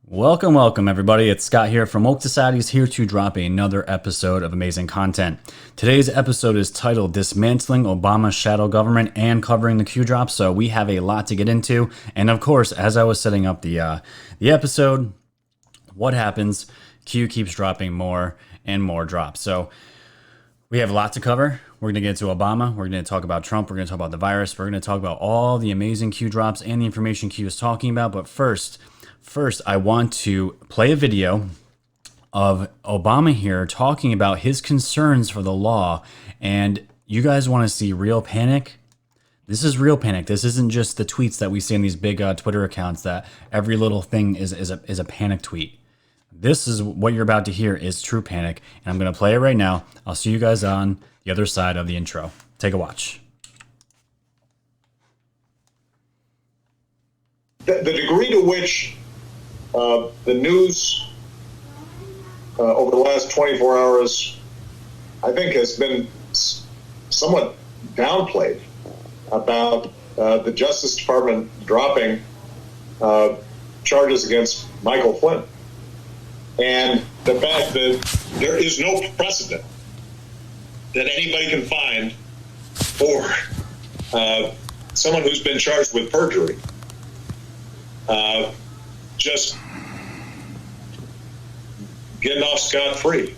Welcome, everybody. It's Scott here from Oak Society's here to drop another episode of amazing content. Today's episode is titled Dismantling Obama's Shadow Government and covering the Q drop, so we have a lot to get into. And of course, as I was setting up the episode, what happens? Q keeps dropping more and more drops. So we have a lot to cover. We're going to get into Obama. We're going to talk about Trump. We're going to talk about the virus. We're going to talk about all the amazing Q drops and the information Q is talking about. But first, I want to play a video of Obama here talking about his concerns for the law. And you guys want to see real panic? This is real panic. This isn't just the tweets that we see in these big Twitter accounts that every little thing is a panic tweet. This is what you're about to hear is true panic. And I'm going to play it right now. I'll see you guys on the other side of the intro. Take a watch. The degree to which the news over the last 24 hours, I think, has been somewhat downplayed about the Justice Department dropping charges against Michael Flynn. And the fact that there is no precedent that anybody can find for someone who's been charged with perjury. Just getting off scot-free.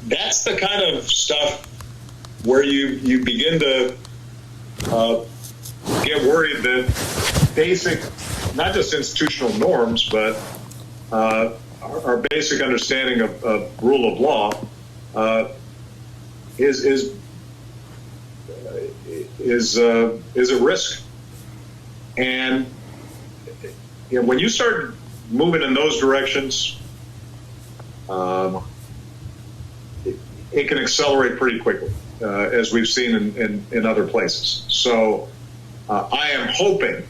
That's the kind of stuff where you begin to get worried that basic, not just institutional norms, but our basic understanding of rule of law is at risk. And when you start moving in those directions, it can accelerate pretty quickly, as we've seen in other places. So I am hoping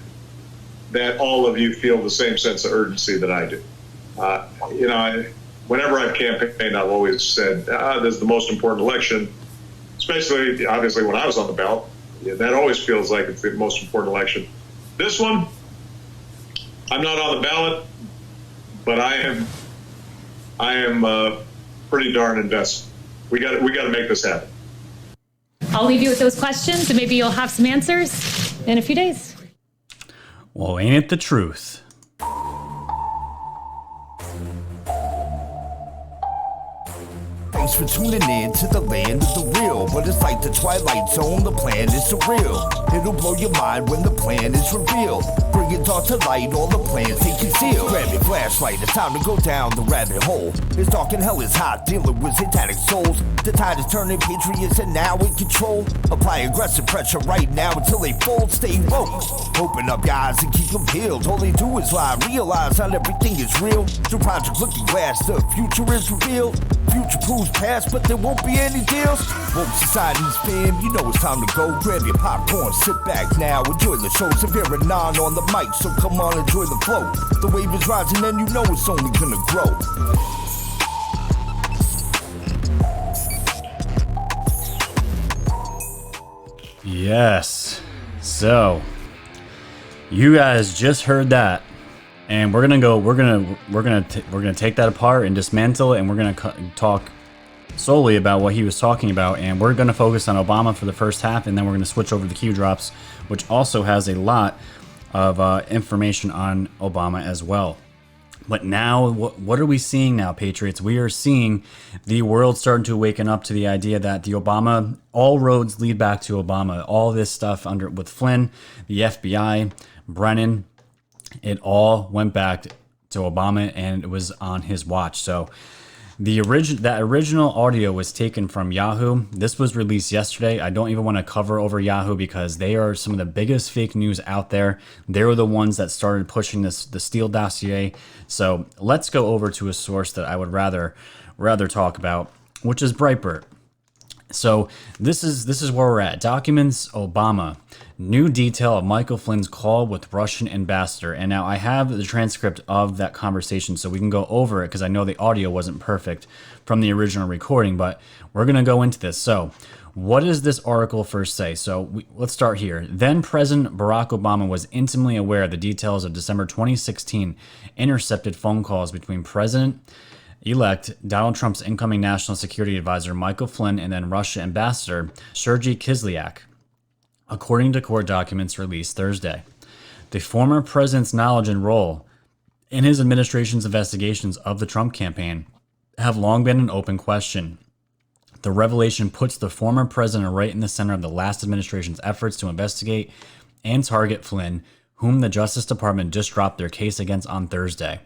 that all of you feel the same sense of urgency that I do. Whenever I've campaigned, I've always said, this is the most important election, especially, obviously, when I was on the ballot. That always feels like it's the most important election. This one, I'm not on the ballot, but I am pretty darn invested. We got to make this happen. I'll leave you with those questions, and maybe you'll have some answers in a few days. Well, ain't it the truth? Thanks for tuning in to the land of the real. But it's like the Twilight Zone, the plan is surreal. It'll blow your mind when the plan is revealed. Bring it all to light, all the plans they conceal. Grab your flashlight, it's time to go down the rabbit hole. It's dark and hell is hot, dealing with satanic souls. The tide is turning, Patriots are now in control. Apply aggressive pressure right now until they fold. Stay woke, open up your eyes and keep them peeled. All they do is lie, realize not everything is real. Through Project Looking Glass, the future is revealed. Future proves past, but there won't be any deals. Woke Society's fam, you know it's time to go. Grab your popcorn, sit back now, enjoy the show. Severe and non on the mic, so come on, enjoy the flow. The wave is rising and you know it's only gonna grow. Yes. So, you guys just heard that. And we're gonna take that apart and dismantle it, and we're gonna talk solely about what he was talking about, and we're gonna focus on Obama for the first half, and then we're gonna switch over to the Q drops, which also has a lot of information on Obama as well. But now, what are we seeing now, Patriots? We are seeing the world starting to waken up to the idea that all roads lead back to Obama. All this stuff with Flynn, the FBI, Brennan. It all went back to Obama, and it was on his watch. So that original audio was taken from Yahoo. This was released yesterday. I don't even want to cover over Yahoo because they are some of the biggest fake news out there. They were the ones that started pushing the Steele dossier. So let's go over to a source that I would rather talk about, which is Breitbart. So this is where we're at. Documents Obama. New detail of Michael Flynn's call with Russian ambassador. And now I have the transcript of that conversation, so we can go over it because I know the audio wasn't perfect from the original recording, but we're going to go into this. So What does this article first say? So let's start here. Then President Barack Obama was intimately aware of the details of December 2016 intercepted phone calls between President-elect Donald Trump's incoming National Security Advisor Michael Flynn and then Russia Ambassador Sergei Kislyak, according to court documents released Thursday. The former president's knowledge and role in his administration's investigations of the Trump campaign have long been an open question. The revelation puts the former president right in the center of the last administration's efforts to investigate and target Flynn, whom the Justice Department just dropped their case against on Thursday.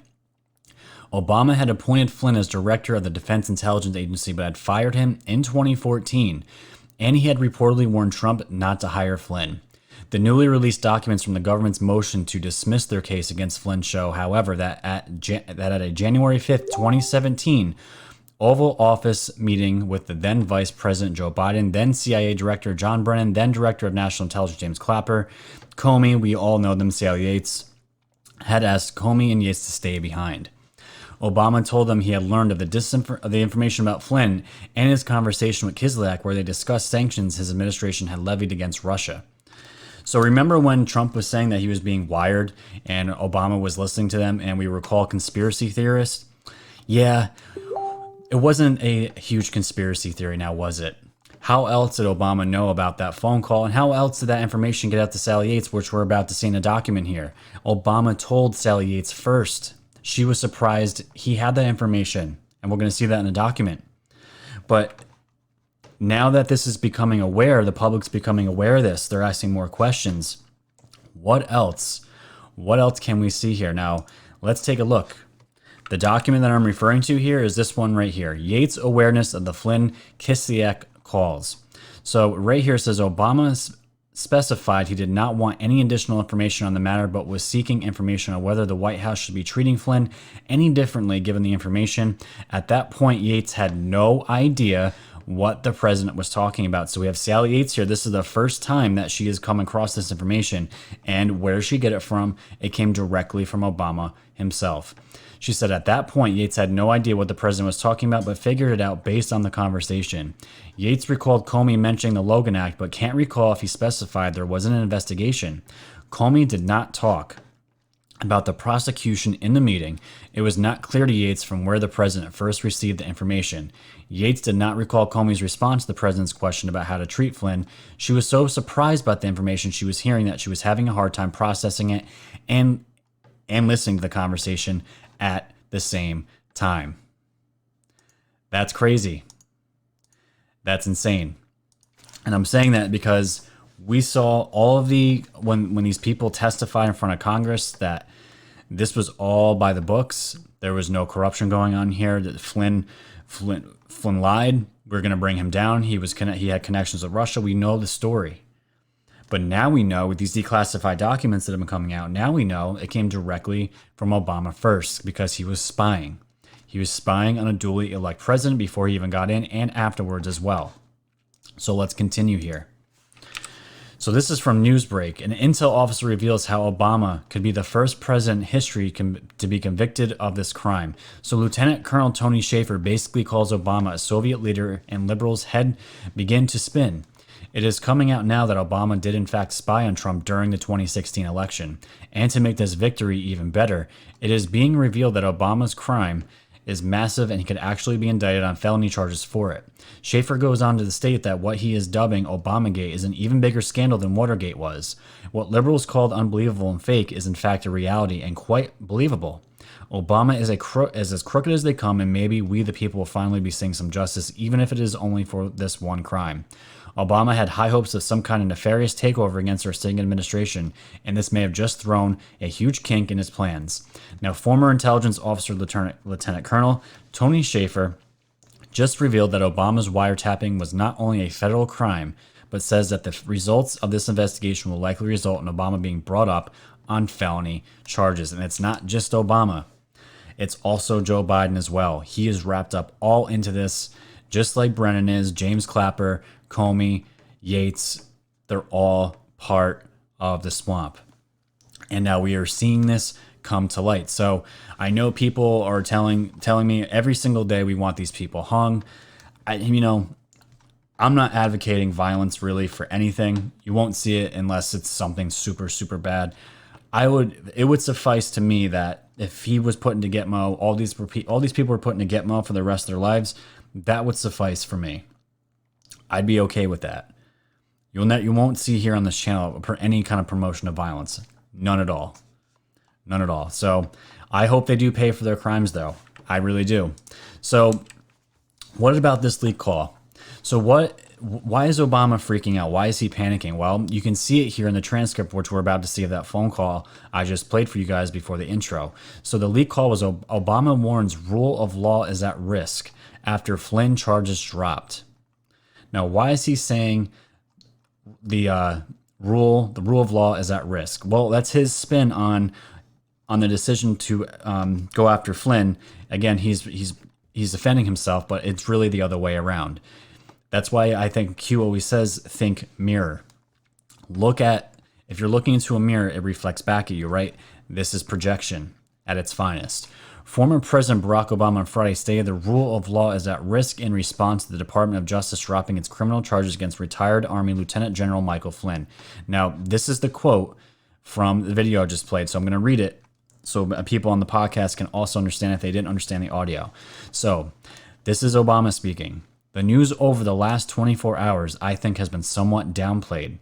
Obama had appointed Flynn as director of the Defense Intelligence Agency but had fired him in 2014, and he had reportedly warned Trump not to hire Flynn. The newly released documents from the government's motion to dismiss their case against Flynn show, however, that at a January 5th, 2017, Oval Office meeting with the then Vice President Joe Biden, then CIA Director John Brennan, then Director of National Intelligence James Clapper, Comey, we all know them, Sally Yates, had asked Comey and Yates to stay behind. Obama told them he had learned of the information about Flynn and his conversation with Kislyak, where they discussed sanctions his administration had levied against Russia. So remember when Trump was saying that he was being wired and Obama was listening to them, and we recall conspiracy theorists? Yeah, it wasn't a huge conspiracy theory now, was it? How else did Obama know about that phone call, and how else did that information get out to Sally Yates, which we're about to see in a document here? Obama told Sally Yates first. She was surprised he had that information, and we're going to see that in a document. But now that this is becoming aware, the public's becoming aware of this, they're asking more questions. What else? What else can we see here? Now, let's take a look. The document that I'm referring to here is this one right here. Yates' awareness of the Flynn-Kislyak calls. So right here it says Obama specified he did not want any additional information on the matter, but was seeking information on whether the White House should be treating Flynn any differently given the information. At that point, Yates had no idea what the president was talking about. So we have Sally Yates here. This is the first time that she has come across this information. And where did she get it from? It came directly from Obama himself. She said at that point, Yates had no idea what the president was talking about, but figured it out based on the conversation. Yates recalled Comey mentioning the Logan Act, but can't recall if he specified there wasn't an investigation. Comey did not talk about the prosecution in the meeting. It was not clear to Yates from where the president first received the information. Yates did not recall Comey's response to the president's question about how to treat Flynn. She was so surprised by the information she was hearing that she was having a hard time processing it and listening to the conversation at the same time. That's crazy. That's insane. And I'm saying that because we saw all of when these people testified in front of Congress that this was all by the books. There was no corruption going on here. That Flynn lied. We're going to bring him down. He had connections with Russia. We know the story. But now we know with these declassified documents that have been coming out, now we know it came directly from Obama first because he was spying. He was spying on a duly elected president before he even got in and afterwards as well. So let's continue here. So this is from Newsbreak. An intel officer reveals how Obama could be the first president in history to be convicted of this crime. So Lieutenant Colonel Tony Shaffer basically calls Obama a Soviet leader, and liberals' head begin to spin. It is coming out now that Obama did in fact spy on Trump during the 2016 election. And to make this victory even better, it is being revealed that Obama's crime is massive and he could actually be indicted on felony charges for it. Schaefer goes on to state that what he is dubbing Obamagate is an even bigger scandal than Watergate was. What liberals called unbelievable and fake is in fact a reality and quite believable. Obama is as crooked as they come, and maybe we the people will finally be seeing some justice, even if it is only for this one crime. Obama had high hopes of some kind of nefarious takeover against our sitting administration, and this may have just thrown a huge kink in his plans. Now, former intelligence officer Lieutenant Colonel Tony Shaffer just revealed that Obama's wiretapping was not only a federal crime, but says that the results of this investigation will likely result in Obama being brought up on felony charges. And it's not just Obama. It's also Joe Biden as well. He is wrapped up all into this, just like Brennan is, James Clapper, Comey, Yates. They're all part of the swamp. And now we are seeing this come to light. So I know people are telling me every single day we want these people hung. I'm not advocating violence really for anything. You won't see it unless it's something super, super bad. It would suffice to me that if he was put into Gitmo, all these people were put into Gitmo for the rest of their lives, that would suffice for me. I'd be okay with that. You won't see here on this channel any kind of promotion of violence. None at all. None at all. So I hope they do pay for their crimes, though. I really do. So what about this leak call? So why is Obama freaking out? Why is he panicking? Well, you can see it here in the transcript, which we're about to see of that phone call I just played for you guys before the intro. So the leak call was Obama warns rule of law is at risk after Flynn charges dropped. Now, why is he saying the rule of law is at risk? Well, that's his spin on the decision to go after Flynn. Again, he's defending himself, but it's really the other way around. That's why I think Q always says, think mirror. If you're looking into a mirror, it reflects back at you, right? This is projection at its finest. Former President Barack Obama on Friday stated the rule of law is at risk in response to the Department of Justice dropping its criminal charges against retired Army Lieutenant General Michael Flynn. Now, this is the quote from the video I just played, so I'm going to read it so people on the podcast can also understand if they didn't understand the audio. So, this is Obama speaking. The news over the last 24 hours, I think, has been somewhat downplayed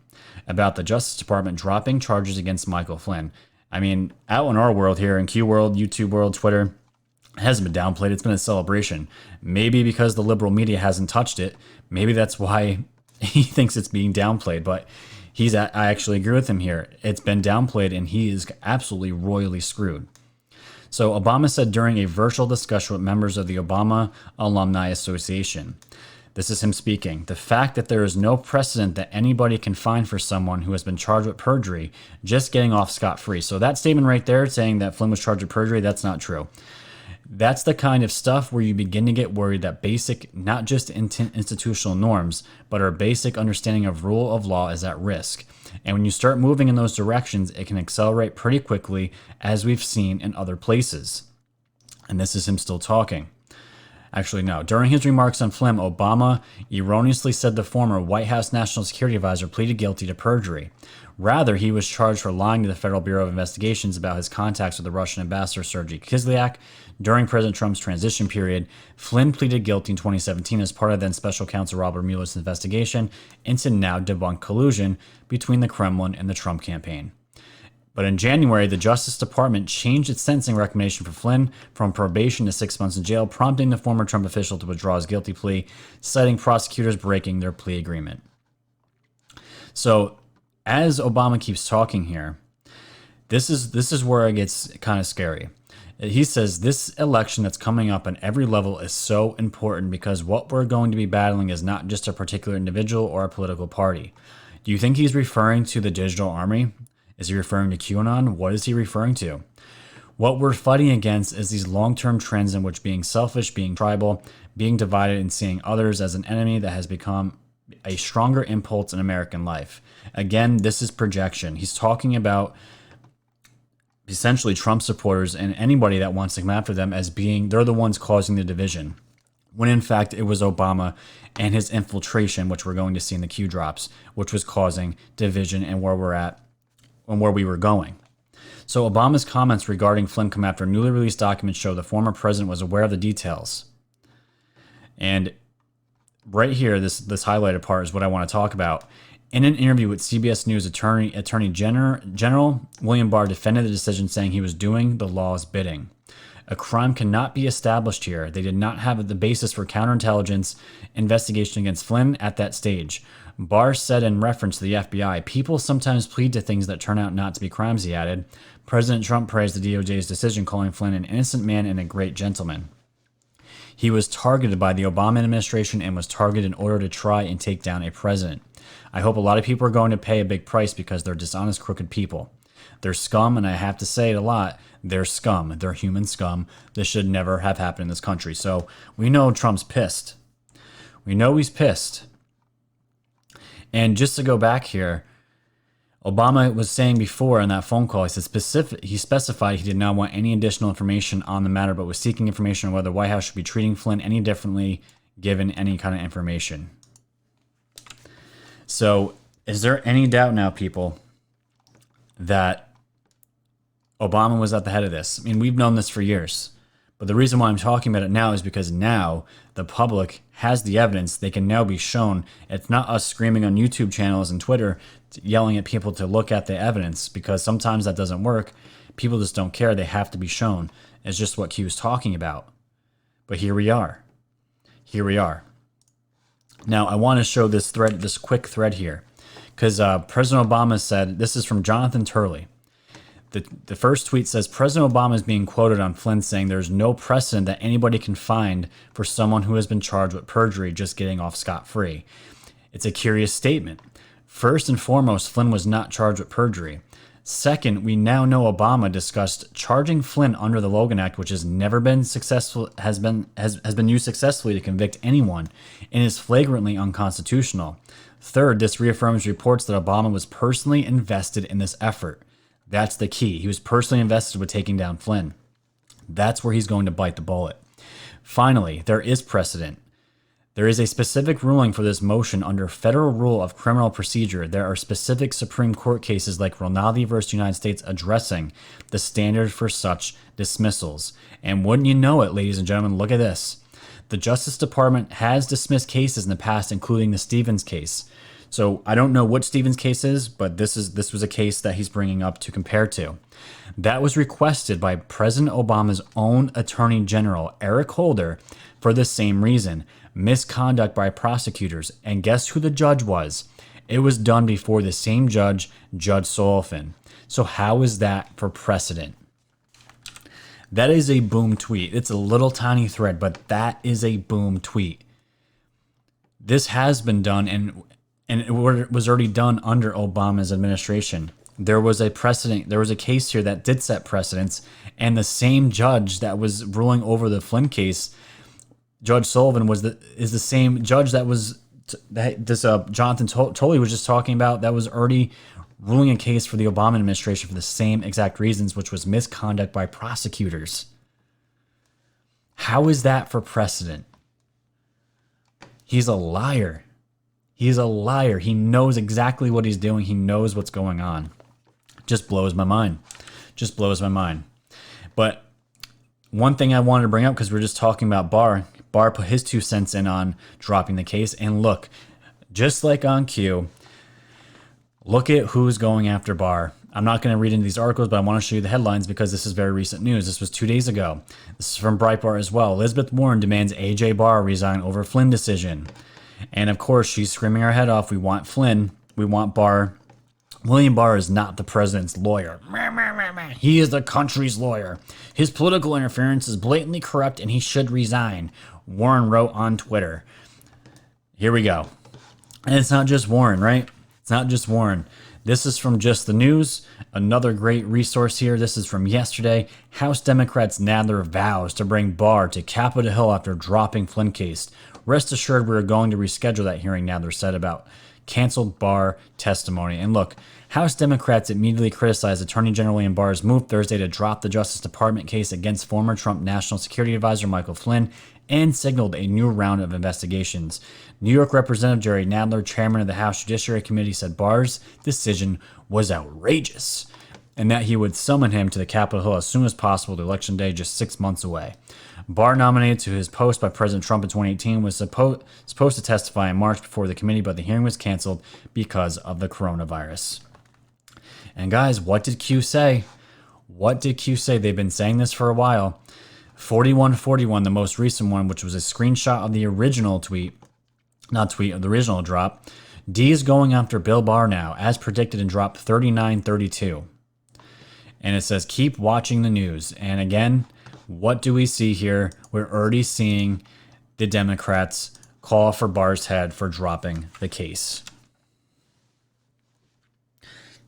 about the Justice Department dropping charges against Michael Flynn. I mean, out in our world here, in Q world, YouTube world, Twitter, it hasn't been downplayed. It's been a celebration. Maybe because the liberal media hasn't touched it. Maybe that's why he thinks it's being downplayed. But I actually agree with him here. It's been downplayed, and he is absolutely royally screwed. So Obama said during a virtual discussion with members of the Obama Alumni Association. This is him speaking. The fact that there is no precedent that anybody can fine for someone who has been charged with perjury just getting off scot-free. So that statement right there saying that Flynn was charged with perjury, that's not true. That's the kind of stuff where you begin to get worried that basic, not just institutional norms, but our basic understanding of rule of law is at risk. And when you start moving in those directions, it can accelerate pretty quickly, as we've seen in other places. And this is him still talking. Actually, no. During his remarks on Flynn, Obama erroneously said the former White House National Security Advisor pleaded guilty to perjury. Rather, he was charged for lying to the Federal Bureau of Investigations about his contacts with the Russian ambassador Sergei Kislyak during President Trump's transition period. Flynn pleaded guilty in 2017 as part of then Special Counsel Robert Mueller's investigation into now debunked collusion between the Kremlin and the Trump campaign. But in January, the Justice Department changed its sentencing recommendation for Flynn from probation to 6 months in jail, prompting the former Trump official to withdraw his guilty plea, citing prosecutors breaking their plea agreement. So, as Obama keeps talking here, this is where it gets kind of scary. He says this election that's coming up on every level is so important because what we're going to be battling is not just a particular individual or a political party. Do you think he's referring to the digital army? Is he referring to QAnon? What is he referring to? What we're fighting against is these long-term trends in which being selfish, being tribal, being divided, and seeing others as an enemy that has become a stronger impulse in American life. Again, this is projection. He's talking about essentially Trump supporters and anybody that wants to come after them as being, they're the ones causing the division. When in fact, it was Obama and his infiltration, which we're going to see in the Q drops, which was causing division and where we're at and where we were going. So Obama's comments regarding Flynn come after newly released documents show the former president was aware of the details. And right here, this highlighted part is what I want to talk about. In an interview with CBS News, Attorney General William Barr defended the decision, saying he was doing the law's bidding. A crime cannot be established here. They did not have the basis for counterintelligence investigation against Flynn at that stage. Barr said in reference to the FBI, people sometimes plead to things that turn out not to be crimes, he added. President Trump praised the DOJ's decision, calling Flynn an innocent man and a great gentleman. He was targeted by the Obama administration and was targeted in order to try and take down a president. I hope a lot of people are going to pay a big price because they're dishonest, crooked people. They're scum, and I have to say it a lot. They're scum. They're human scum. This should never have happened in this country. So we know Trump's pissed. We know he's pissed. And just to go back here, Obama was saying before in that phone call, he specified he did not want any additional information on the matter, but was seeking information on whether the White House should be treating Flynn any differently given any kind of information. So is there any doubt now, people, that Obama was at the head of this? I mean, we've known this for years. But the reason why I'm talking about it now is because now the public has the evidence. They can now be shown. It's not us screaming on YouTube channels and Twitter, yelling at people to look at the evidence, because sometimes that doesn't work. People just don't care. They have to be shown. It's just what Q was talking about. But here we are. Here we are. Now, I want to show this thread, this quick thread here, because President Obama said, this is from Jonathan Turley. The first tweet says, President Obama is being quoted on Flynn saying there's no precedent that anybody can find for someone who has been charged with perjury just getting off scot-free. It's a curious statement. First and foremost, Flynn was not charged with perjury. Second, we now know Obama discussed charging Flynn under the Logan Act, which has never been successful, has been used successfully to convict anyone, and is flagrantly unconstitutional. Third, this reaffirms reports that Obama was personally invested in this effort. That's the key. He was personally invested with taking down Flynn. That's where he's going to bite the bullet. Finally, there is precedent. There is a specific ruling for this motion under Federal Rule of Criminal Procedure. There are specific Supreme Court cases like Rinaldi v. United States addressing the standard for such dismissals. And wouldn't you know it, ladies and gentlemen, look at this. The Justice Department has dismissed cases in the past, including the Stevens case. So I don't know what Stevens' case is, but this was a case that he's bringing up to compare to. That was requested by President Obama's own Attorney General, Eric Holder, for the same reason, misconduct by prosecutors. And guess who the judge was? It was done before the same judge, Judge Sullivan. So how is that for precedent? That is a boom tweet. It's a little tiny thread, but that is a boom tweet. This has been done, and it was already done under Obama's administration. There was a precedent. There was a case here that did set precedents, and the same judge that was ruling over the Flynn case, Judge Sullivan, is the same judge that was Jonathan Turley was just talking about, that was already ruling a case for the Obama administration for the same exact reasons, which was misconduct by prosecutors. How is that for precedent? He's a liar. He's a liar. He knows exactly what he's doing. He knows what's going on. Just blows my mind. Just blows my mind. But one thing I wanted to bring up, because we're just talking about Barr put his 2 cents in on dropping the case. And look, just like on Q, look at who's going after Barr. I'm not going to read into these articles, but I want to show you the headlines because this is very recent news. This was 2 days ago. This is from Breitbart as well. Elizabeth Warren demands A.J. Barr resign over Flynn decision. And of course, she's screaming her head off. We want Flynn. We want Barr. William Barr is not the president's lawyer. He is the country's lawyer. His political interference is blatantly corrupt and he should resign, Warren wrote on Twitter. Here we go. And it's not just Warren, right? It's not just Warren. This is from Just the News, another great resource here. This is from yesterday. House Democrats Nadler vows to bring Barr to Capitol Hill after dropping Flynn case. Rest assured we are going to reschedule that hearing, Nadler said about canceled Barr testimony. And look, House Democrats immediately criticized Attorney General William Barr's move Thursday to drop the Justice Department case against former Trump National Security Advisor Michael Flynn and signaled a new round of investigations. New York Representative Jerry Nadler, chairman of the House Judiciary Committee, said Barr's decision was outrageous and that he would summon him to the Capitol Hill as soon as possible to Election Day, just 6 months away. Barr, nominated to his post by President Trump in 2018, was supposed to testify in March before the committee, but the hearing was canceled because of the coronavirus. And guys, what did Q say? What did Q say? They've been saying this for a while. 4141, the most recent one, which was a screenshot of the original tweet, the original drop. D is going after Bill Barr now, as predicted in drop 3932. And it says, keep watching the news. And again, what do we see here? We're already seeing the Democrats call for Barr's head for dropping the case.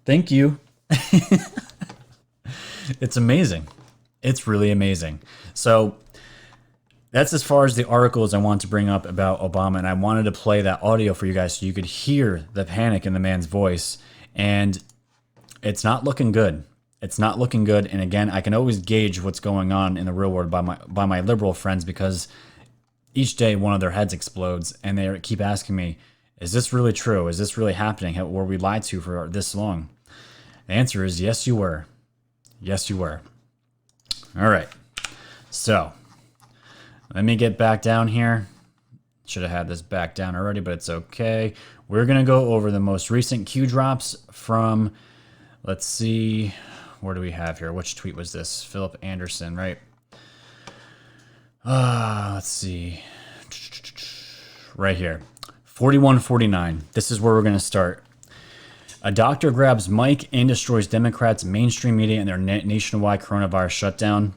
Thank you. It's amazing. It's really amazing. So that's as far as the articles I want to bring up about Obama. And I wanted to play that audio for you guys so you could hear the panic in the man's voice. And it's not looking good. It's not looking good. And again, I can always gauge what's going on in the real world by my liberal friends, because each day one of their heads explodes and they keep asking me, Is this really true? Is this really happening? Were we lied to for this long? The answer is yes, you were. Yes, you were. All right. So let me get back down here. Should have had this back down already, but it's okay. We're going to go over the most recent Q drops from, let's see, where do we have here? Which tweet was this? Philip Anderson, right? Let's see. Right here. 4149. This is where we're going to start. A doctor grabs mic and destroys Democrats' mainstream media in their nationwide coronavirus shutdown.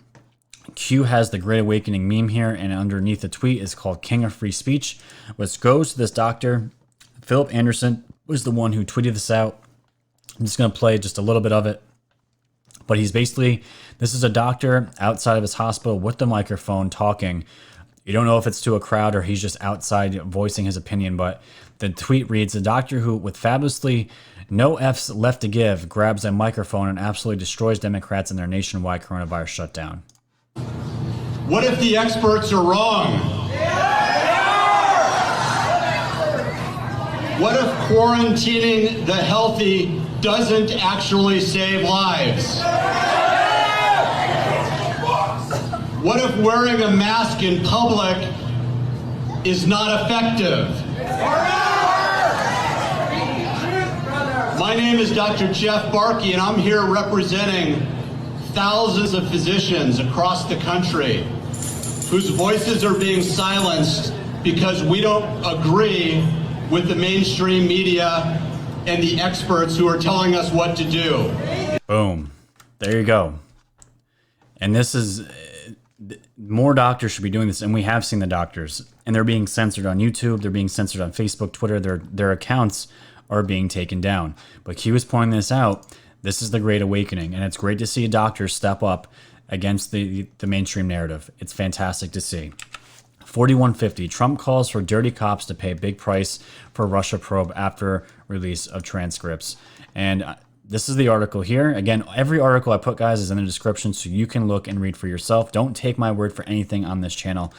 Q has the Great Awakening meme here, and underneath the tweet is called King of Free Speech, which goes to this doctor. Philip Anderson was the one who tweeted this out. I'm just going to play just a little bit of it. But he's basically, this is a doctor outside of his hospital with the microphone talking. You don't know if it's to a crowd or he's just outside voicing his opinion, but the tweet reads, a doctor who, with fabulously no F's left to give, grabs a microphone and absolutely destroys Democrats in their nationwide coronavirus shutdown. What if the experts are wrong? What if quarantining the healthy doesn't actually save lives? What if wearing a mask in public is not effective? My name is Dr. Jeff Barkey, and I'm here representing thousands of physicians across the country whose voices are being silenced because we don't agree with the mainstream media and the experts who are telling us what to do. Boom. There you go. And this is, more doctors should be doing this, and we have seen the doctors, and they're being censored on YouTube, they're being censored on Facebook, Twitter, their accounts are being taken down. But Q is pointing this out. This is the Great Awakening, and it's great to see doctors step up against the mainstream narrative. It's fantastic to see. 4150, Trump calls for dirty cops to pay a big price for Russia probe after release of transcripts. And this is the article here. Again, every article I put, guys, is in the description, so you can look and read for yourself. Don't take my word for anything on this channel.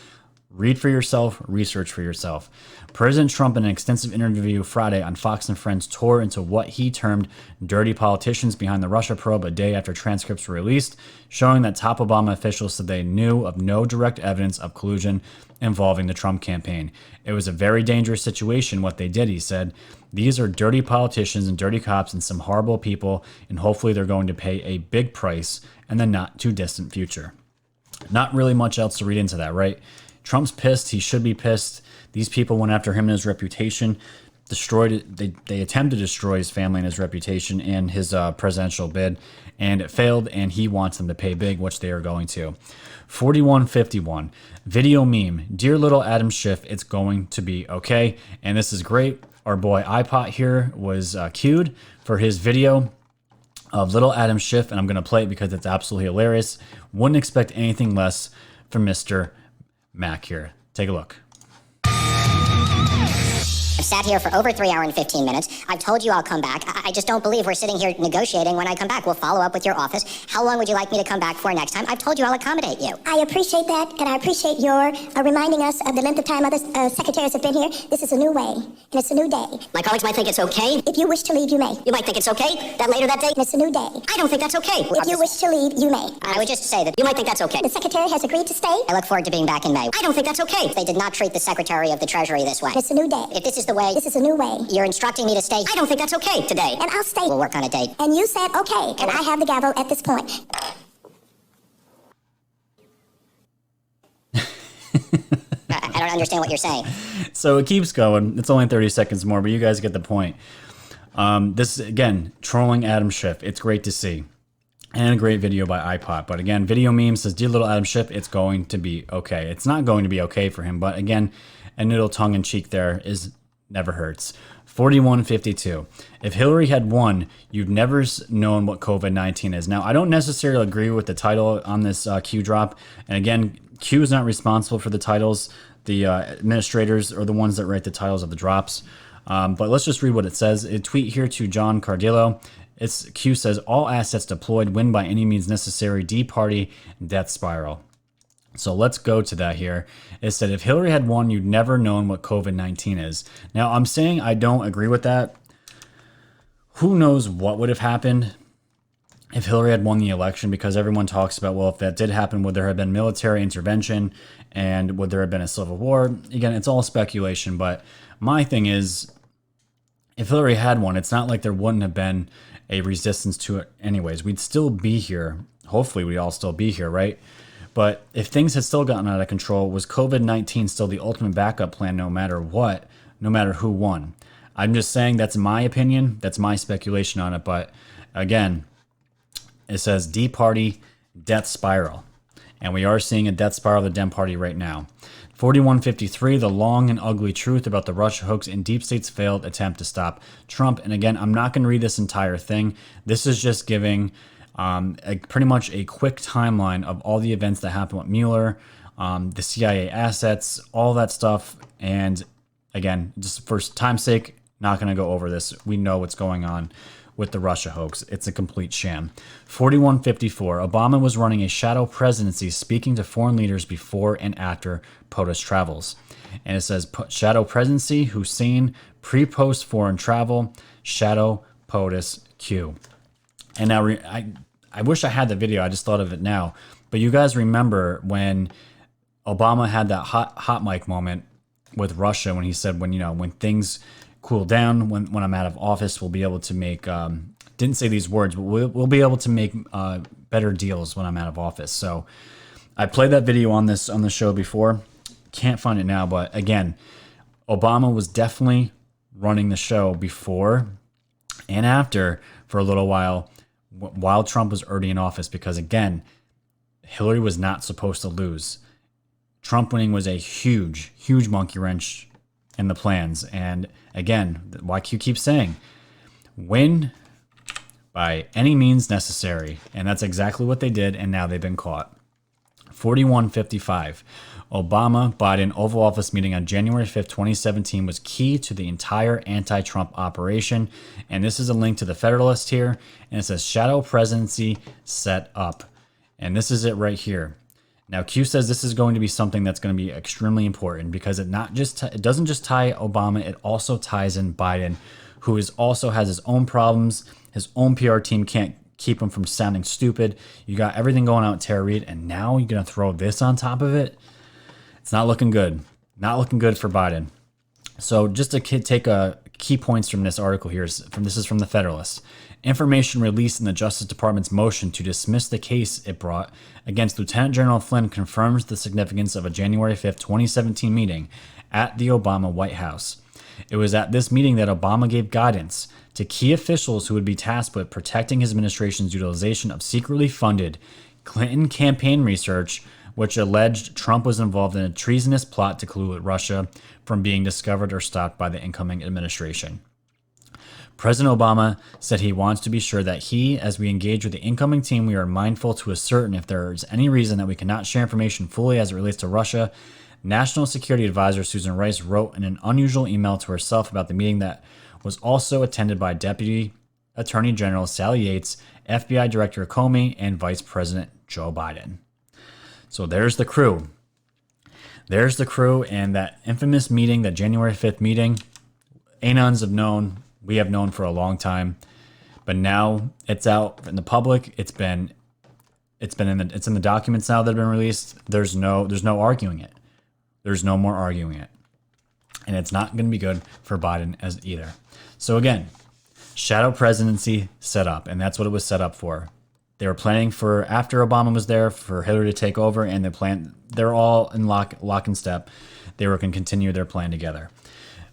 Read for yourself, research for yourself. President Trump, in an extensive interview Friday on Fox and Friends, tore into what he termed dirty politicians behind the Russia probe a day after transcripts were released, showing that top Obama officials said they knew of no direct evidence of collusion involving the Trump campaign. It was a very dangerous situation what they did, he said. These are dirty politicians and dirty cops and some horrible people, and hopefully they're going to pay a big price in the not too distant future. Not really much else to read into that, right? Trump's pissed. He should be pissed. These people went after him and his reputation, destroyed it. They attempted to destroy his family and his reputation and his presidential bid, and it failed, and he wants them to pay big, which they are going to. 4151, video meme. Dear little Adam Schiff, it's going to be okay. And this is great. Our boy iPod here was cued for his video of little Adam Schiff, and I'm going to play it because it's absolutely hilarious. Wouldn't expect anything less from Mr. Mac here. Take a look. I've sat here for over 3 hours and 15 minutes. I've told you I'll come back. I just don't believe we're sitting here negotiating when I come back. We'll follow up with your office. How long would you like me to come back for next time? I've told you I'll accommodate you. I appreciate that, and I appreciate your reminding us of the length of time other secretaries have been here. This is a new way, and it's a new day. My colleagues might think it's okay. If you wish to leave, you may. You might think it's okay that later that day. And it's a new day. I don't think that's okay. If you wish to leave, you may. I would just say that you might think that's okay. The secretary has agreed to stay. I look forward to being back in May. I don't think that's okay. They did not treat the Secretary of the Treasury this way. It's a new day. If this is the way, This is a new way. you're instructing me to stay. I don't think that's okay today. And I'll stay. We'll work on a date. And you said okay, and I have the gavel at this point. I don't understand what you're saying. So it keeps going. It's only 30 seconds more, but you guys get the point. This is, again, trolling Adam Schiff. It's great to see. And a great video by iPod. But again, video meme says, dear little Adam Schiff, it's going to be okay. It's not going to be okay for him. But again, a little tongue-in-cheek there is never hurts. 4152. If Hillary had won, you'd never known what COVID-19 is. Now, I don't necessarily agree with the title on this Q drop. And again, Q is not responsible for the titles. The administrators are the ones that write the titles of the drops. But let's just read what it says. A tweet here to John Cardillo. Q says, all assets deployed, win by any means necessary, D party, death spiral. So let's go to that here. It said, if Hillary had won, you'd never known what COVID-19 is. Now, I'm saying I don't agree with that. Who knows what would have happened if Hillary had won the election, because everyone talks about, well, if that did happen, would there have been military intervention and would there have been a civil war? Again, it's all speculation, but my thing is, if Hillary had won, it's not like there wouldn't have been a resistance to it anyways. We'd still be here. Hopefully we'd all still be here, right? But if things had still gotten out of control, was COVID-19 still the ultimate backup plan no matter what, no matter who won? I'm just saying that's my opinion. That's my speculation on it. But again, it says D Party death spiral. And we are seeing a death spiral of the Dem Party right now. 4153, the long and ugly truth about the Russia hoax and deep state's failed attempt to stop Trump. And again, I'm not going to read this entire thing. This is just giving pretty much a quick timeline of all the events that happened with Mueller, the CIA assets, all that stuff. And again, just for time's sake, not going to go over this. We know what's going on with the Russia hoax. It's a complete sham. 4154, Obama was running a shadow presidency, speaking to foreign leaders before and after POTUS travels. And it says shadow presidency, Hussein, pre-post foreign travel, shadow POTUS Q. And now I wish I had the video. I just thought of it now. But you guys remember when Obama had that hot mic moment with Russia when he said, when things cool down, when I'm out of office, we'll be able to make, didn't say these words, but we'll be able to make better deals when I'm out of office. So I played that video on the show before. Can't find it now, but again, Obama was definitely running the show before and after for a little while Trump was already in office, because again, Hillary was not supposed to lose. Trump winning was a huge, huge monkey wrench in the plans. And again, like you keep saying, win by any means necessary. And that's exactly what they did. And now they've been caught. 4155. Obama-Biden Oval Office meeting on January 5th, 2017 was key to the entire anti-Trump operation. And this is a link to the Federalist here. And it says shadow presidency set up. And this is it right here. Now, Q says this is going to be something that's going to be extremely important, because it doesn't just tie Obama, it also ties in Biden, who also has his own problems. His own PR team can't keep him from sounding stupid. You got everything going on with Tara Reid, and now you're going to throw this on top of it? It's not looking good. Not looking good for Biden. So just to take key points from this article here, this is from the Federalist. Information released in the Justice Department's motion to dismiss the case it brought against Lieutenant General Flynn confirms the significance of a January 5th, 2017 meeting at the Obama White House. It was at this meeting that Obama gave guidance to key officials who would be tasked with protecting his administration's utilization of secretly funded Clinton campaign research, which alleged Trump was involved in a treasonous plot to collude with Russia from being discovered or stopped by the incoming administration. President Obama said he wants to be sure that as we engage with the incoming team, we are mindful to ascertain if there is any reason that we cannot share information fully as it relates to Russia. National Security Advisor Susan Rice wrote in an unusual email to herself about the meeting that was also attended by Deputy Attorney General Sally Yates, FBI Director Comey, and Vice President Joe Biden. So there's the crew. There's the crew, and that infamous meeting, that January 5th meeting, anons have known. We have known for a long time, but now it's out in the public. It's in the documents now that have been released. There's no arguing it. There's no more arguing it, and it's not going to be good for Biden as either. So again, shadow presidency set up, and that's what it was set up for. They were planning for after Obama was there for Hillary to take over, and they're all in lock and step. They were going to continue their plan together.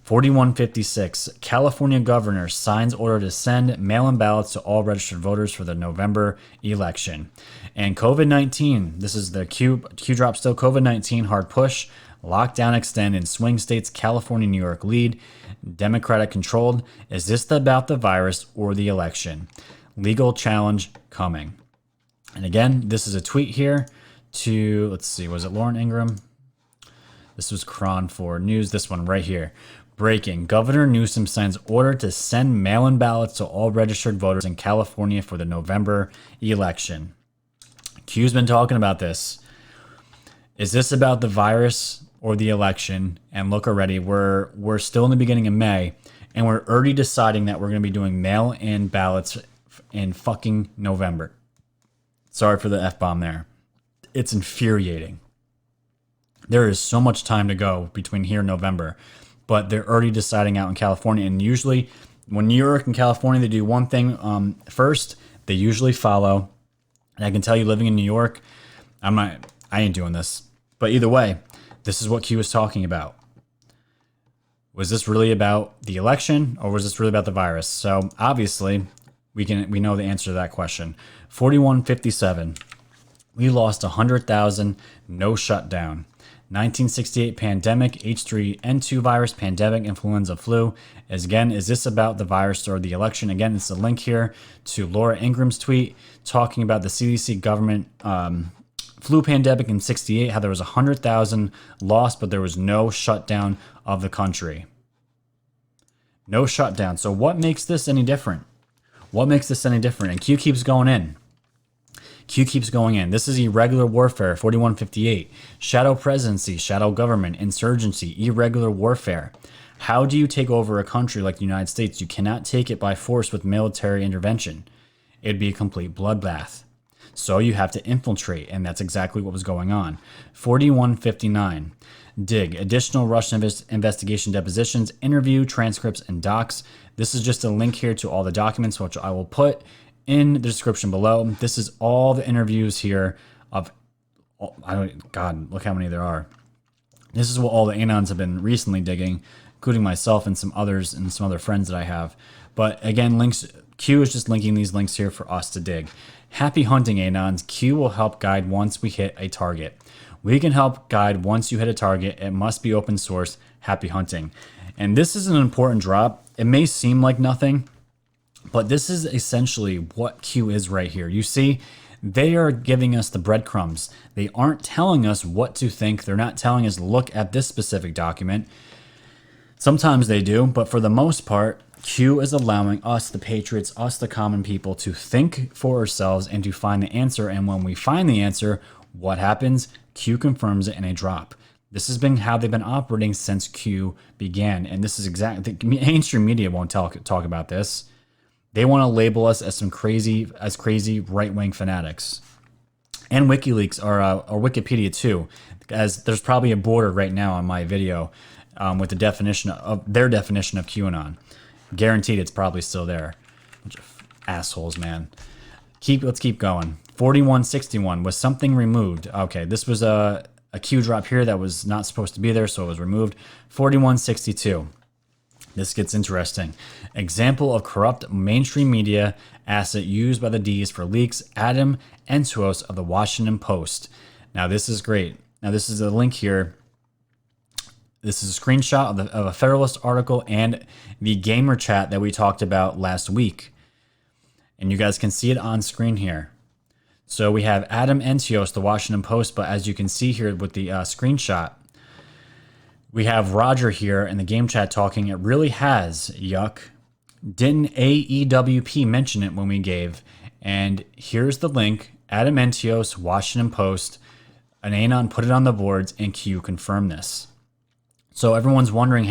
4156, California governor signs order to send mail-in ballots to all registered voters for the November election. And COVID-19, this is the Q drop still, COVID-19 hard push, lockdown extend in swing states, California, New York lead, Democratic controlled. Is this about the virus or the election? Legal challenge coming. And again, this is a tweet here to, let's see, was it Lauren Ingram? This was Cron 4 News, this one right here. Breaking. Governor Newsom signs order to send mail-in ballots to all registered voters in California for the November election. Q's been talking about this. Is this about the virus or the election? And look already, we're still in the beginning of May, and we're already deciding that we're going to be doing mail-in ballots in fucking November. Sorry for the F-bomb there. It's infuriating. There is so much time to go between here and November, but they're already deciding out in California. And usually when New York and California, they do one thing first, they usually follow. And I can tell you, living in New York, I ain't doing this. But either way, this is what Q was talking about. Was this really about the election, or was this really about the virus? So obviously, we know the answer to that question. 4157. We lost 100,000. No shutdown. 1968 pandemic, H3N2 virus, pandemic, influenza, flu. Is this about the virus or the election? Again, it's a link here to Laura Ingram's tweet talking about the CDC government flu pandemic in 68, how there was 100,000 lost, but there was no shutdown of the country. No shutdown. So what makes this any different? What makes this any different? And Q keeps going in. Q keeps going in. This is irregular warfare, 4158. Shadow presidency, shadow government, insurgency, irregular warfare. How do you take over a country like the United States? You cannot take it by force with military intervention. It'd be a complete bloodbath. So you have to infiltrate, and that's exactly what was going on. 4159. Dig. Additional Russian investigation depositions, interview, transcripts, and docs. This is just a link here to all the documents, which I will put in the description below. This is all the interviews here of, God, look how many there are. This is what all the Anons have been recently digging, including myself and some others and some other friends that I have. But again, links, Q is just linking these links here for us to dig. Happy hunting, Anons. Q will help guide once we hit a target. We can help guide once you hit a target. It must be open source. Happy hunting. And this is an important drop. It may seem like nothing, but this is essentially what Q is right here. You see, they are giving us the breadcrumbs. They aren't telling us what to think. They're not telling us, look at this specific document. Sometimes they do, but for the most part, Q is allowing us, the Patriots, us, the common people, to think for ourselves and to find the answer. And when we find the answer, what happens? Q confirms it in a drop. This has been how they've been operating since Q began. And this is exactly, the mainstream media won't talk about this. They want to label us as some crazy right-wing fanatics. And WikiLeaks or Wikipedia too, as there's probably a border right now on my video with the definition of their definition of QAnon. Guaranteed it's probably still there. Bunch of assholes, man. Let's keep going. 4161, was something removed? Okay, this was a Q drop here that was not supposed to be there, so it was removed. 4162. This gets interesting. Example of corrupt mainstream media asset used by the D's for leaks. Adam Entous of the Washington Post. Now this is great. Now this is a link here. This is a screenshot of a Federalist article and the gamer chat that we talked about last week. And you guys can see it on screen here. So we have Adam Entous, the Washington Post, but as you can see here with the screenshot, we have Roger here in the game chat talking. It really has, yuck. Didn't AEWP mention it when we gave? And here's the link. Adam Entous, Washington Post. An Anon put it on the boards, and Q confirmed this. So everyone's wondering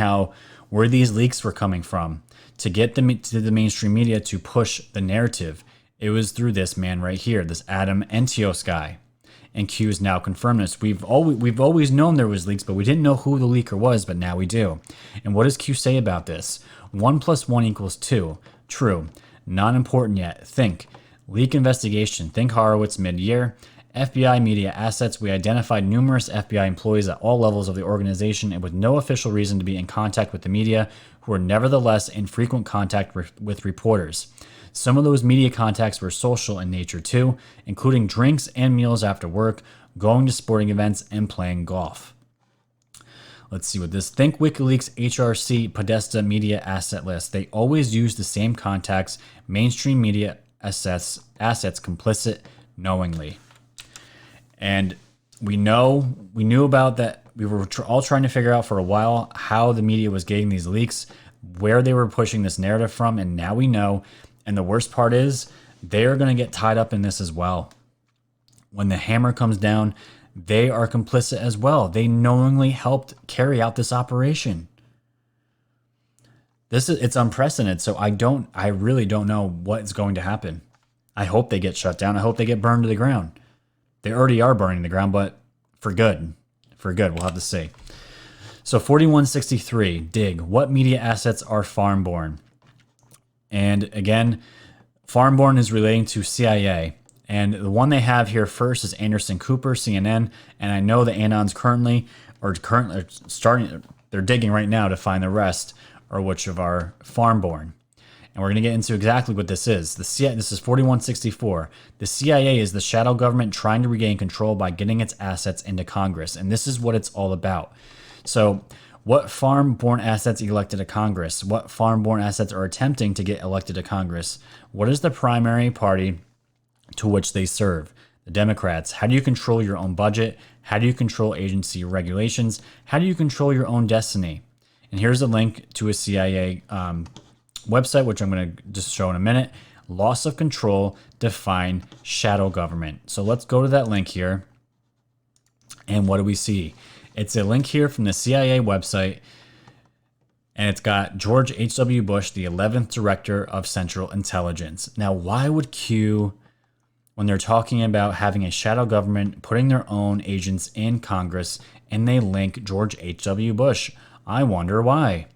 where these leaks were coming from to get to the mainstream media to push the narrative. It was through this man right here, this Adam Entous guy. And Q's now confirmed this. We've always known there was leaks, but we didn't know who the leaker was, but now we do. And what does Q say about this? 1 + 1 = 2. True. Not important yet. Think. Leak investigation. Think Horowitz mid-year. FBI media assets. We identified numerous FBI employees at all levels of the organization and with no official reason to be in contact with the media, who were nevertheless in frequent contact with reporters. Some of those media contacts were social in nature too, including drinks and meals after work, going to sporting events, and playing golf. Let's see what this. Think WikiLeaks HRC Podesta media asset list. They always use the same contacts. Mainstream media assets complicit knowingly. And we knew about that. We were all trying to figure out for a while how the media was getting these leaks, where they were pushing this narrative from, and now we know. And the worst part is they're going to get tied up in this as well. When the hammer comes down, they are complicit as well. They knowingly helped carry out this operation. It's unprecedented. So I really don't know what's going to happen. I hope they get shut down. I hope they get burned to the ground. They already are burning the ground, but for good. For good, we'll have to see. So 4163, dig. What media assets are foreign-born? And again, foreign-born is relating to CIA. And the one they have here first is Anderson Cooper, CNN. And I know the Anons currently starting, they're digging right now to find the rest, or which of our foreign-born. And we're going to get into exactly what this is. This is 4164. The CIA is the shadow government trying to regain control by getting its assets into Congress. And this is what it's all about. So what foreign-born assets elected to Congress? What foreign-born assets are attempting to get elected to Congress? What is the primary party to which they serve? The Democrats. How do you control your own budget? How do you control agency regulations? How do you control your own destiny? And here's a link to a CIA website, which I'm going to just show in a minute. Loss of control, define shadow government. So let's go to that link here. And what do we see? It's a link here from the CIA website. And it's got George H.W. Bush, the 11th director of Central Intelligence. Now, why would Q, when they're talking about having a shadow government, putting their own agents in Congress, and they link George H.W. Bush? I wonder why.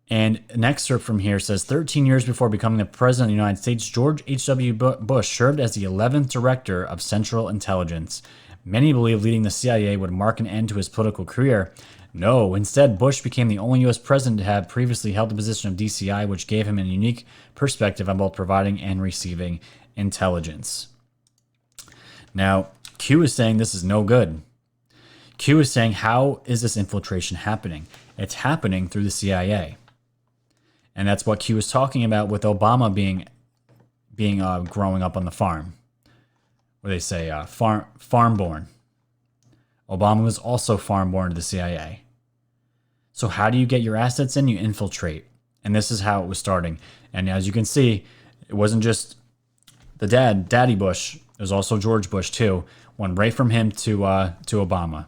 And an excerpt from here says, 13 years before becoming the president of the United States, George H.W. Bush served as the 11th director of Central Intelligence. Many believe leading the CIA would mark an end to his political career. No, instead, Bush became the only U.S. president to have previously held the position of DCI, which gave him a unique perspective on both providing and receiving intelligence. Now, Q is saying this is no good. Q is saying, how is this infiltration happening? It's happening through the CIA. And that's what Q was talking about with Obama being growing up on the farm, where they say farm-born. Obama was also farm-born to the CIA. So how do you get your assets in? You infiltrate. And this is how it was starting. And as you can see, it wasn't just the Daddy Bush. It was also George Bush too. Went right from him to Obama.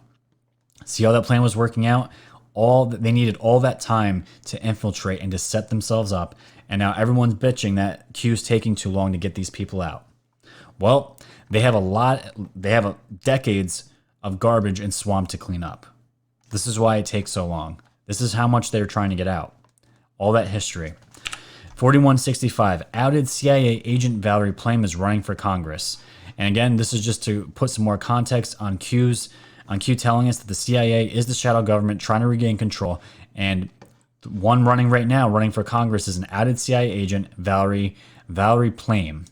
See how that plan was working out? They needed all that time to infiltrate and to set themselves up. And now everyone's bitching that Q's taking too long to get these people out. Well, they have decades of garbage and swamp to clean up. This is why it takes so long. This is how much they're trying to get out. All that history. 4165, outed CIA agent Valerie Plame is running for Congress. And again, this is just to put some more context on Q telling us that the CIA is the shadow government trying to regain control. And one running for Congress is an outed CIA agent, Valerie Plame.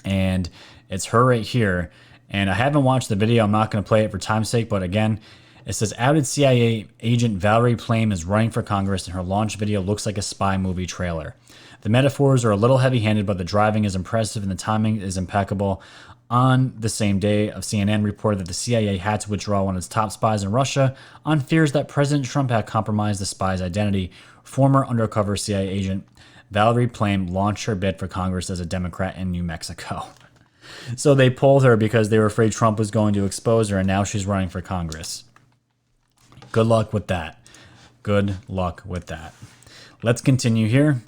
And it's her right here. And I haven't watched the video. I'm not going to play it for time's sake. But again, it says outed CIA agent Valerie Plame is running for Congress, and her launch video looks like a spy movie trailer. The metaphors are a little heavy-handed, but the driving is impressive and the timing is impeccable. On the same day, CNN reported that the CIA had to withdraw one of its top spies in Russia on fears that President Trump had compromised the spy's identity. Former undercover CIA agent Valerie Plame launched her bid for Congress as a Democrat in New Mexico. So they pulled her because they were afraid Trump was going to expose her, and now she's running for Congress. Good luck with that. Good luck with that. Let's continue here.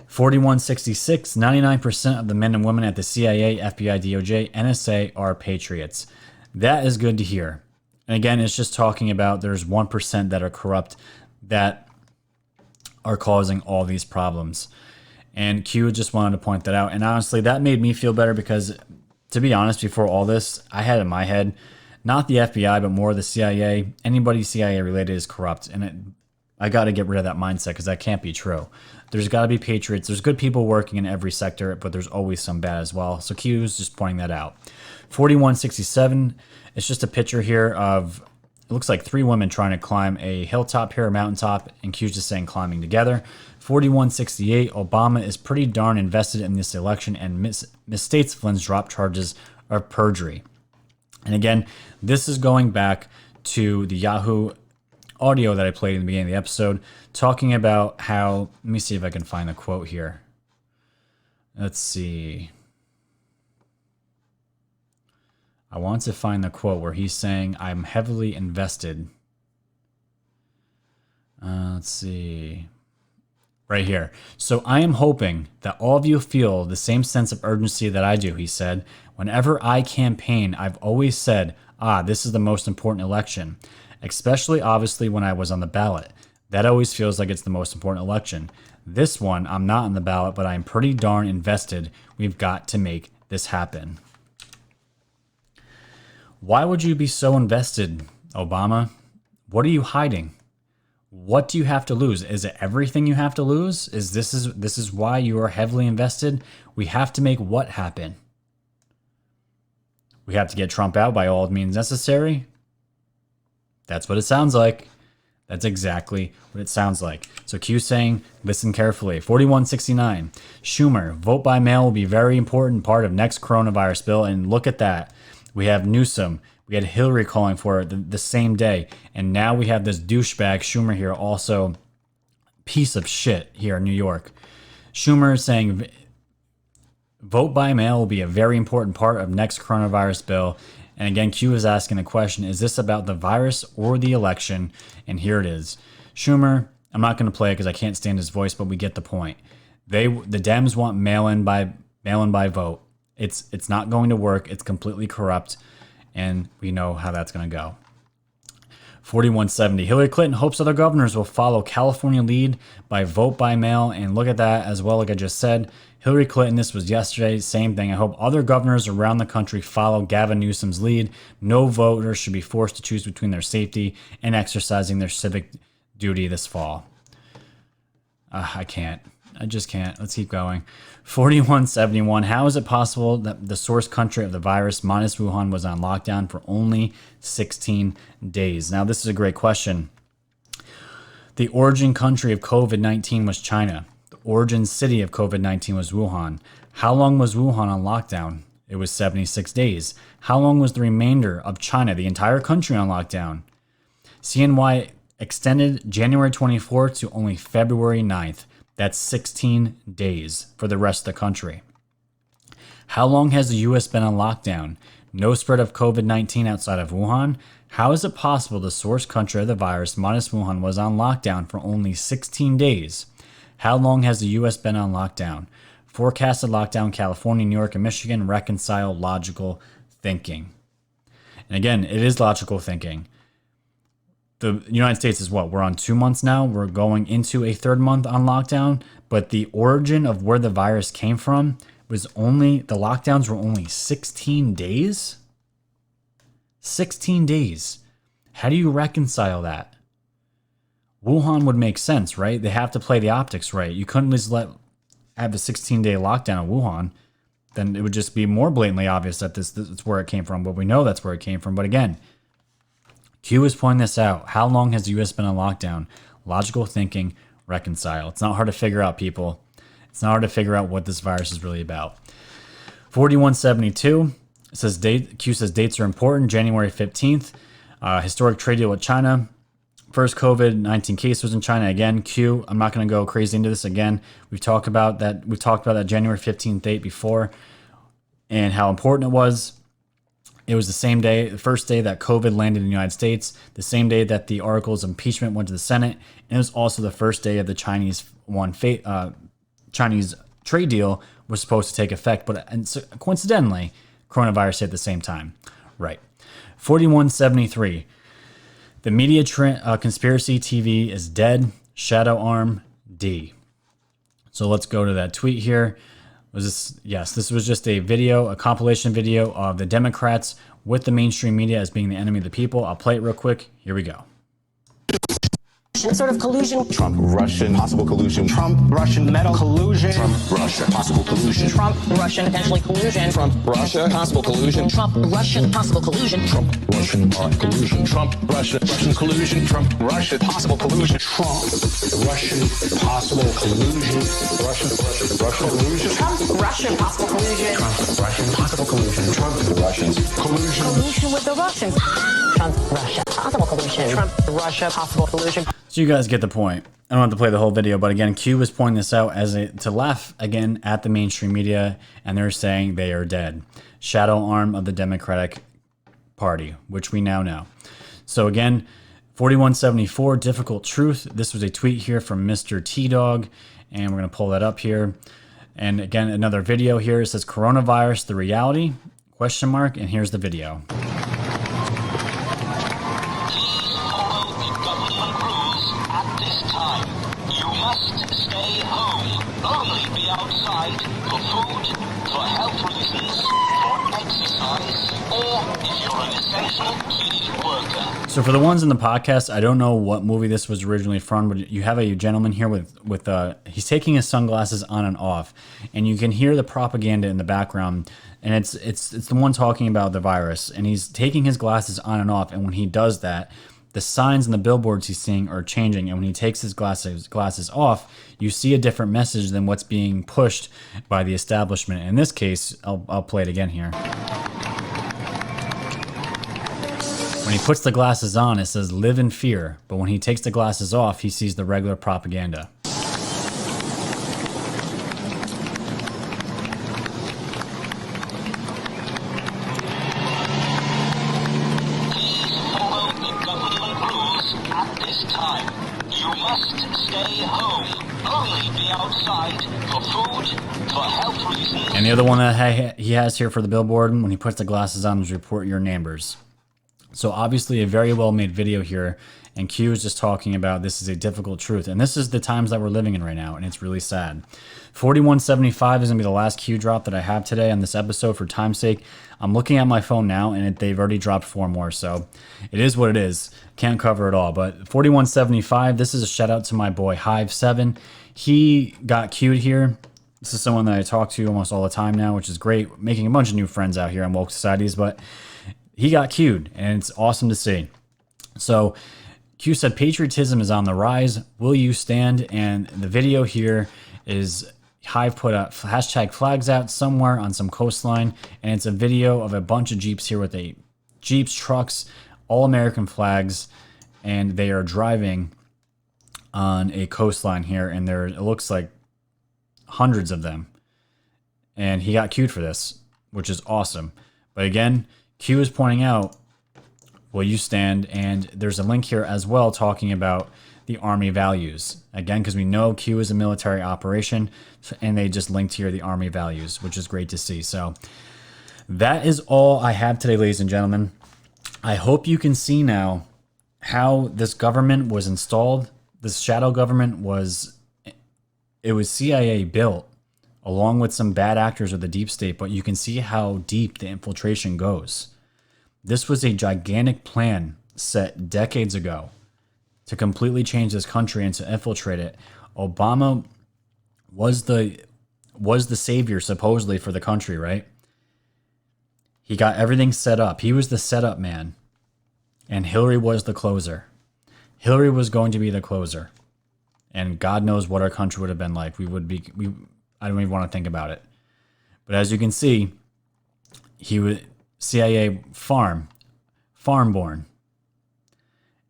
4166, 99% of the men and women at the CIA, FBI, DOJ, NSA are patriots. That is good to hear. And again, it's just talking about there's 1% that are corrupt that are causing all these problems. And Q just wanted to point that out. And honestly, that made me feel better because, to be honest, before all this, I had in my head, not the FBI, but more the CIA. Anybody CIA related is corrupt. And I got to get rid of that mindset because that can't be true. There's got to be patriots. There's good people working in every sector, but there's always some bad as well. So Q is just pointing that out. 4167, it's just a picture here of, it looks like 3 women trying to climb a hilltop here, a mountaintop, and Q's just saying climbing together. 4168, Obama is pretty darn invested in this election and misstates Flynn's drop charges of perjury. And again, this is going back to the Yahoo audio that I played in the beginning of the episode, talking about how, let me see if I can find the quote here. Let's see. I want to find the quote where he's saying, I'm heavily invested. Let's see. Right here. So I am hoping that all of you feel the same sense of urgency that I do, he said. Whenever I campaign, I've always said, this is the most important election, especially obviously when I was on the ballot. That always feels like it's the most important election. This one, I'm not on the ballot, but I'm pretty darn invested. We've got to make this happen. Why would you be so invested, Obama? What are you hiding? What do you have to lose? Is it everything you have to lose? This is why you are heavily invested? We have to make what happen? We have to get Trump out by all means necessary? That's what it sounds like. That's exactly what it sounds like. So Q saying, listen carefully. 4169. Schumer, vote by mail will be a very important part of next coronavirus bill. And look at that. We have Newsom. We had Hillary calling for it the same day. And now we have this douchebag Schumer here, also piece of shit here in New York. Schumer is saying vote by mail will be a very important part of next coronavirus bill. And again, Q is asking the question, is this about the virus or the election? And here it is. Schumer, I'm not going to play it because I can't stand his voice, but we get the point. The Dems want mail-in by vote. It's not going to work. It's completely corrupt. And we know how that's going to go. 4170. Hillary Clinton hopes other governors will follow California lead by vote by mail. And look at that as well, like I just said. Hillary Clinton, this was yesterday, same thing. I hope other governors around the country follow Gavin Newsom's lead. No voter should be forced to choose between their safety and exercising their civic duty this fall. I can't. I just can't. Let's keep going. 4171. How is it possible that the source country of the virus, minus Wuhan, was on lockdown for only 16 days? Now, this is a great question. The origin country of COVID-19 was China. The origin city of COVID-19 was Wuhan. How long was Wuhan on lockdown? It was 76 days. How long was the remainder of China, the entire country, on lockdown? CNY extended January 24th to only February 9th. That's 16 days for the rest of the country. How long has the U.S. been on lockdown? No spread of COVID-19 outside of Wuhan. How is it possible the source country of the virus, minus Wuhan, was on lockdown for only 16 days? How long has the U.S. been on lockdown? Forecasted lockdown, California, New York, and Michigan. Reconcile logical thinking. And again, it is logical thinking. The United States is what? We're on 2 months now. We're going into a third month on lockdown. But the origin of where the virus came from was only, the lockdowns were only 16 days? 16 days. How do you reconcile that? Wuhan would make sense, right? They have to play the optics right. You couldn't just have a 16-day lockdown in Wuhan. Then it would just be more blatantly obvious that this is where it came from. But we know that's where it came from. But again, Q is pointing this out. How long has the U.S. been on lockdown? Logical thinking, reconcile. It's not hard to figure out, people. It's not hard to figure out what this virus is really about. 4172 says Q says dates are important. January 15th, historic trade deal with China. First COVID-19 case was in China. Again, Q, I'm not going to go crazy into this again. We've talked about that January 15th date before and how important it was. It was the same day, the first day that COVID landed in the United States, the same day that the articles of impeachment went to the Senate, and it was also the first day of the Chinese trade deal was supposed to take effect. But coincidentally, coronavirus hit at the same time. Right. 4173. The media conspiracy TV is dead. Shadow arm D. So let's go to that tweet here. This was just a video, a compilation video of the Democrats with the mainstream media as being the enemy of the people. I'll play it real quick. Here we go. Sort of collusion. Trump, Russian, possible collusion. Trump, Russian, metal collusion. Trump, Russia, possible collusion. Trump, Russian, potentially collusion. Trump, Russia, possible collusion. Trump, Russian, possible collusion. Trump, Russian, collusion. Trump, Russia, Russian collusion. Trump, Russia, possible collusion. Trump, Russian, possible collusion. Russian collusion. Trump, Russian, possible collusion. Trump, Russian, possible collusion. Trump, Russians, collusion. Collusion with the Russians. Trump, Russia, possible collusion. Trump, Russia, possible collusion. So you guys get the point. I don't have to play the whole video, but again, Q was pointing this out to laugh again at the mainstream media, and they're saying they are dead. Shadow arm of the Democratic Party, which we now know. So again, 4174, difficult truth. This was a tweet here from Mr. T-Dog, and we're going to pull that up here. And again, another video here. It says coronavirus, the reality, ? And here's the video. Outside for food, for health reasons, for exercise, or if you're an essential key worker. So for the ones in the podcast, I don't know what movie this was originally from, but you have a gentleman here with he's taking his sunglasses on and off, and you can hear the propaganda in the background, and it's the one talking about the virus, and he's taking his glasses on and off, and when he does that, the signs and the billboards he's seeing are changing, and when he takes his glasses off, you see a different message than what's being pushed by the establishment. In this case, I'll play it again here. When he puts the glasses on, it says live in fear, but when he takes the glasses off, he sees the regular propaganda. And the other one that he has here for the billboard, when he puts the glasses on, is report your neighbors. So obviously a very well made video here, and Q is just talking about this is a difficult truth, and this is the times that we're living in right now, and it's really sad. 4175 is going to be the last Q drop that I have today on this episode for time's sake. I'm looking at my phone now, and they've already dropped 4 more, so it is what it is. Can't cover it all, but 4175, this is a shout out to my boy Hive7. He got Q'd here. This is someone that I talk to almost all the time now, which is great. Making a bunch of new friends out here on Woke Societies, but he got Q'd, and it's awesome to see. So Q said, patriotism is on the rise. Will you stand? And the video here is Hive put a hashtag flags out somewhere on some coastline, and it's a video of a bunch of Jeeps here with Jeeps, trucks, all American flags, and they are driving on a coastline here, and it looks like hundreds of them. And he got Q'd for this, which is awesome. But again, Q is pointing out, will you stand? And there's a link here as well talking about the Army values. Again, because we know Q is a military operation, and they just linked here the Army values, which is great to see. So that is all I have today, ladies and gentlemen. I hope you can see now how this government was installed. This shadow government was CIA built along with some bad actors of the deep state, but you can see how deep the infiltration goes. This was a gigantic plan set decades ago to completely change this country and to infiltrate it. Obama was the savior supposedly for the country, right? He got everything set up. He was the setup man, and Hillary was the closer. Hillary was going to be the closer, and God knows what our country would have been like. I don't even want to think about it. But as you can see, he was CIA farm born.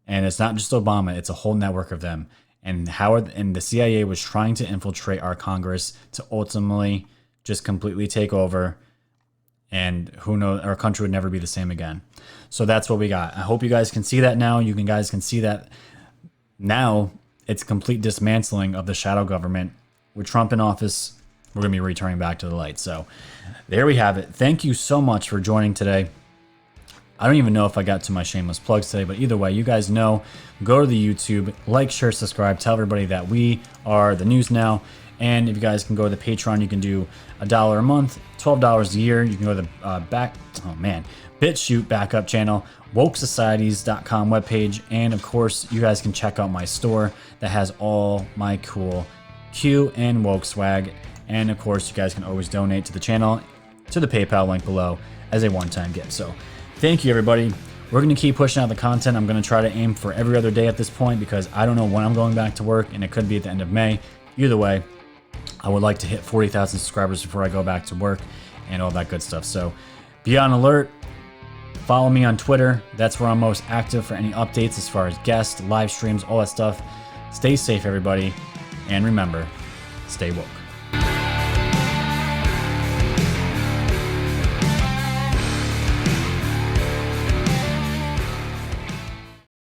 And it's not just Obama, it's a whole network of them. And the CIA was trying to infiltrate our Congress to ultimately just completely take over. And who knows, our country would never be the same again. So that's what we got. I hope you guys can see that now. Guys can see that now it's complete dismantling of the shadow government. With Trump in office, we're going to be returning back to the light. So there we have it. Thank you so much for joining today. I don't even know if I got to my shameless plugs today, but either way, you guys know, go to the YouTube, like, share, subscribe, tell everybody that we are the news now. And if you guys can go to the Patreon, you can do $1 a month, $12 a year. You can go to the BitChute backup channel, wokesocieties.com webpage. And of course, you guys can check out my store that has all my cool Q and woke swag. And of course, you guys can always donate to the channel to the PayPal link below as a one-time gift. So thank you, everybody. We're going to keep pushing out the content. I'm going to try to aim for every other day at this point because I don't know when I'm going back to work, and it could be at the end of May. Either way, I would like to hit 40,000 subscribers before I go back to work and all that good stuff. So be on alert. Follow me on Twitter. That's where I'm most active for any updates as far as guests, live streams, all that stuff. Stay safe, everybody. And remember, stay woke.